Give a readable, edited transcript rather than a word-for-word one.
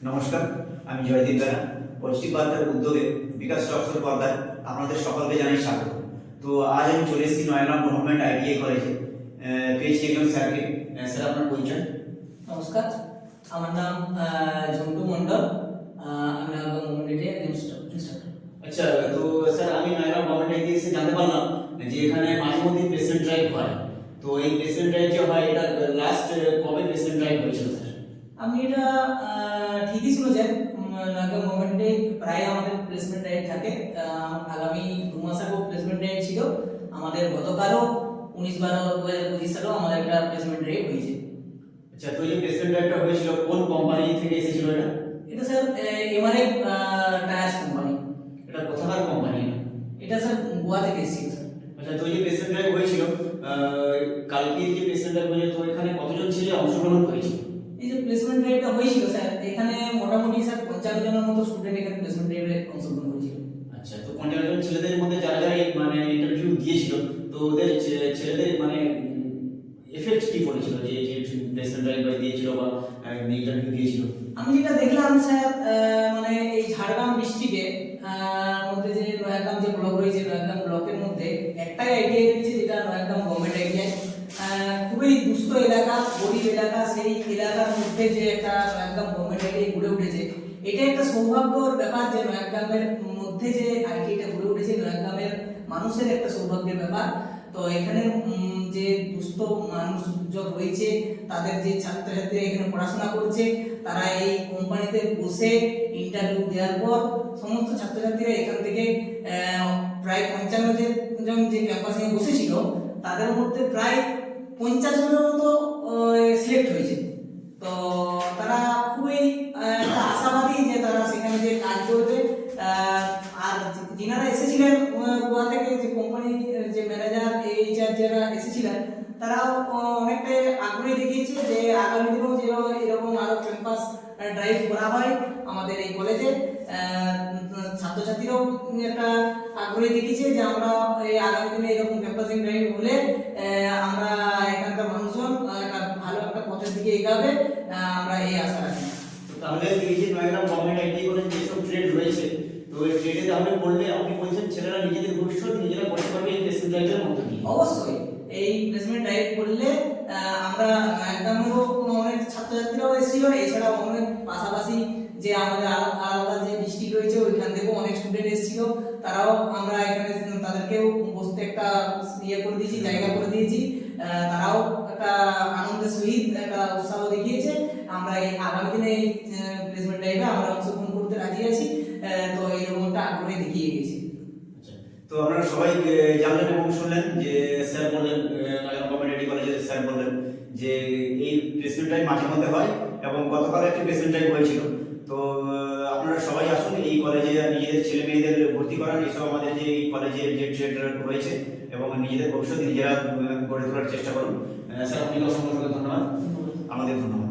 নমস্কার, আমি জয়দীপ বেরা। পজিটিভ বার্তার উদ্যোগে বিকাশ টক্সের পর্দায় আপনাদের সকলকে জানাই স্বাগত। তো আজ আমি চলে এসেছি নয়গ্রাম গভর্নমেন্ট আইটিআই কলেজে। পেয়েছি একজন স্যারকে। স্যার, আপনার পরিচয়? নমস্কার, আমার নাম ঝন্টু মন্ডল। আমি নয়গ্রাম গভর্নমেন্ট আইটিআই ইনস্ট্রাক্টর। আচ্ছা, তো স্যার আমি নয়গ্রাম গভর্নমেন্ট আইটিআই এসে জানতে পারলাম যে এখানে মাঝে মধ্যে প্লেসমেন্ট ড্রাইভ হয়। তো এই প্লেসমেন্ট ড্রাইভ যে হয়, এটা লাস্ট কবে প্লেসমেন্ট ড্রাইভ হয়েছিল স্যার? আপনি এটা ঠিকই শুনেছেন। নয়গ্রাম গভর্নমেন্টে প্রায় আমাদের প্লেসমেন্ট ড্রাইভ থাকে। আগামী 2 মাস আগেও প্লেসমেন্ট ড্রাইভ ছিল আমাদের। গতকালও 19/12/2025 সালেও আমাদের একটা প্লেসমেন্ট ড্রাইভ হয়েছে। আচ্ছা, তো এই প্লেসমেন্ট ড্রাইভটা হয়েছিল কোন কোম্পানি থেকে এসেছিল এটা? এটা স্যার এমআরএফ টায়ার্স কোম্পানি। এটা কোথাকার কোম্পানি? এটা স্যার গোয়া থেকে এসেছিল স্যার। আচ্ছা, তো এই প্লেসমেন্ট ড্রাইভ হয়েছিল, কালকে যে প্লেসমেন্ট ড্রাইভ হয়েছে, তো এখানে কতজন ছেলে অংশগ্রহণ করেছিল? এই যে প্লেসমেন্ট ড্রাইভটা হয়েছিল স্যার, এখানে মোটামুটি স্যার 55 জনের মতো স্টুডেন্ট এখানে প্লেসমেন্ট ড্রাইভে অংশগ্রহণ করেছিল। আচ্ছা, তো 50 জন ছেলেদের মধ্যে যারা যারা মানে ইন্টারভিউ দিয়েছিল, তো ওদের ছেলেদের মানে এফেক্ট কি পড়েছিল যে প্লেসমেন্ট ড্রাইভ দিয়েছিল বা ইন্টারভিউ দিয়েছিল? আমি যেটা দেখলাম স্যার, মানে এই ঝাড়গ্রাম ডিস্ট্রিক্টে মধ্যে যে নয়াগ্রাম যে ব্লক রয়েছে, নয়াগ্রাম ব্লকের মধ্যে একটাই আইটিআই রয়েছে, যেটা নয়াগ্রাম গভর্নমেন্ট আইটিআই। খুবই দুস্থ এলাকা, গরিব এলাকা, সেই এলাকার মধ্যে যে একটা নয়াগ্রাম গভর্নমেন্ট আইটিআই গড়ে উঠেছে, এটা একটা সৌভাগ্যর ব্যাপার যে নয়াগ্রামের মধ্যে যে আইটিআইটা গড়ে উঠেছে, নয়াগ্রামের মানুষের একটা সৌভাগ্যের ব্যাপার। তো এখানে যে দুস্থ মানুষজন রয়েছে, তাদের যে ছাত্রছাত্রীরা এখানে পড়াশোনা করছে, তারা এই কোম্পানিতে বসে ইন্টারভিউ দেওয়ার পর সমস্ত ছাত্রছাত্রীরা এখান থেকে প্রায় 55 জন যে ক্যাম্পাসে বসেছিল, তাদের মধ্যে প্রায় 50 জনের মতো সিলেক্ট হয়েছে। তো তারা খুবই একটা আশাবাদী যে তারা সেখানে যে কাজ করবে। আর যিনারা এসেছিলেন গোয়া থেকে, যে কোম্পানি যে ম্যানেজার, এইচআর যারা এসেছিলেন, তারাও অনেকটাই আগ্রহী দেখিয়েছে যে আগামী দিনেও যেন এরকম আরো ক্যাম্পাস ড্রাইভ করা হয় আমাদের এই কলেজে। ছাত্রছাত্রীরাও একটা আগ্রহী দেখিয়েছে যে আমরা এই আগামী দিনে এরকম ক্যাম্পাসিং ড্রাইভ হলে আমরা এখানকার মানুষজন একটা ভালো একটা পথের দিকে এগাবে, আমরা এই আশা রাখি। তাহলে এই যে নয়গ্রাম গভর্নমেন্ট আইটিআই কলেজ যেসব ট্রেড রয়েছে, তো এই ট্রেডে তাহলে পড়লে আপনি বলছেন ছেলেরা নিজেদের ভবিষ্যৎ নিজেরা করতে পারবে এই প্লেসমেন্ট ড্রাইভের মধ্যে দিয়ে? অবশ্যই এই প্লেসমেন্ট ড্রাইভ করলে আমরা নয়াগ্রামেরও অনেক ছাত্রছাত্রীরাও এসেছিল, এছাড়াও অনেক পাশাপাশি যে আমাদের আলাদা যে ডিস্ট্রিক্ট রয়েছে, ওইখান থেকেও অনেক স্টুডেন্ট এসেছিল। তারাও আমরা এখানে তাদেরকেও বসতে একটা ইয়ে করে দিয়েছি, জায়গা করে দিয়েছি। তারাও একটা আনন্দের সহিত একটা উৎসাহ দেখিয়েছে। আমরা এই আগামী দিনে এই প্লেসমেন্ট ড্রাইভে আমরা অংশগ্রহণ করতে রাজি আছি। তো এইরকম একটা আগ্রহী দেখিয়ে গেছি। তো আপনারা সবাই জানলেন এবং শুনলেন যে স্যার বললেন, নয়গ্রাম গভর্নমেন্ট আইটিআই কলেজের স্যার বললেন যে এই প্লেসমেন্ট ড্রাইভ মাঝে মধ্যে হয় এবং গতকাল একটি প্লেসমেন্ট ড্রাইভ হয়েছিল। তো আপনারা সবাই আসুন, এই কলেজে নিজেদের ছেলে মেয়েদের ভর্তি করান। এসব আমাদের যে এই কলেজে যে ট্রেড রয়েছে এবং নিজেদের ভবিষ্যৎ নিজেরা গড়ে তোলার চেষ্টা করুন। স্যার, আপনাকে অসংখ্য ধন্যবাদ। আমাদের ধন্যবাদ।